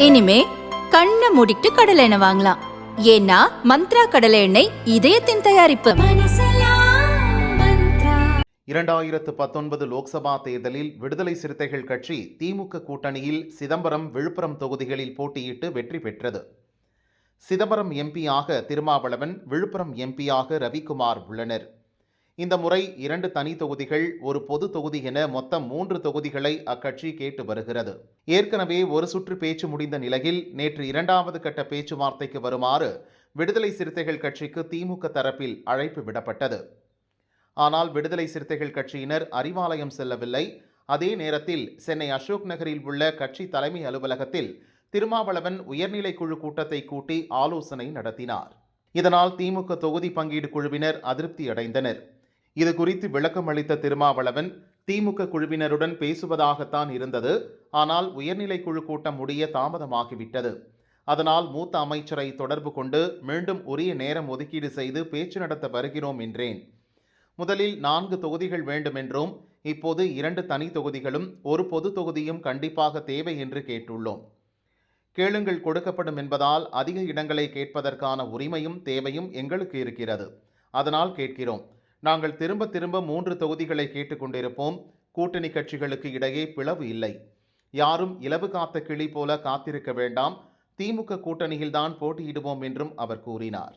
இனிமே கண்ணை மூடிட்டு கடலை எண்ணெய் வாங்கலாம். ஏன்னா மந்த்ரா கடலை எண்ணெய் இதயத்தின் தயாரிப்பு. 2019 லோக்சபா தேர்தலில் விடுதலை சிறுத்தைகள் கட்சி திமுக கூட்டணியில் சிதம்பரம், விழுப்புரம் தொகுதிகளில் போட்டியிட்டு வெற்றி பெற்றது. சிதம்பரம் எம்பியாக திருமாவளவன், விழுப்புரம் எம்பியாக ரவிக்குமார் உள்ளனர். இந்த முறை 2 தனி தொகுதிகள், ஒரு பொது தொகுதி என மொத்தம் 3 தொகுதிகளை அக்கட்சி கேட்டு வருகிறது. ஏற்கனவே ஒரு சுற்று பேச்சு முடிந்த நிலையில் நேற்று 2வது கட்ட பேச்சுவார்த்தைக்கு வருமாறு விடுதலை சிறுத்தைகள் கட்சிக்கு திமுக தரப்பில் அழைப்பு விடப்பட்டது. ஆனால் விடுதலை சிறுத்தைகள் கட்சியினர் அறிவாலயம் செல்லவில்லை. அதே நேரத்தில் சென்னை அசோக் நகரில் உள்ள கட்சி தலைமை அலுவலகத்தில் திருமாவளவன் உயர்நிலை குழு கூட்டத்தை கூட்டி ஆலோசனை நடத்தினார். இதனால் திமுக தொகுதி பங்கீடு குழுவினர் அதிருப்தி அடைந்தனர். இது குறித்து விளக்கம் அளித்த திருமாவளவன், திமுக குழுவினருடன் பேசுவதாகத்தான் இருந்தது, ஆனால் உயர்நிலை குழு கூட்டம் முடிய தாமதமாகிவிட்டது. அதனால் மூத்த அமைச்சரை தொடர்பு கொண்டு மீண்டும் உரிய நேரம் ஒதுக்கீடு செய்து பேச்சு நடத்த வருகிறோம் என்றேன். முதலில் 4 தொகுதிகள் வேண்டும் என்றும், இப்போது 2 தனி தொகுதிகளும் ஒரு பொது தொகுதியும் கண்டிப்பாக தேவை என்று கேட்டுள்ளோம். கேளுங்கள் கொடுக்கப்படும் என்பதால் அதிக இடங்களை கேட்பதற்கான உரிமையும் தேவையும் எங்களுக்கு இருக்கிறது. அதனால் கேட்கிறோம். நாங்கள் திரும்ப 3 தொகுதிகளை கேட்டுக்கொண்டிருப்போம். கூட்டணி கட்சிகளுக்கு இடையே பிளவு இல்லை. யாரும் இலவு காத்த கிளி போல காத்திருக்க வேண்டாம். திமுக கூட்டணியில்தான் போட்டியிடுவோம் என்றும் அவர் கூறினார்.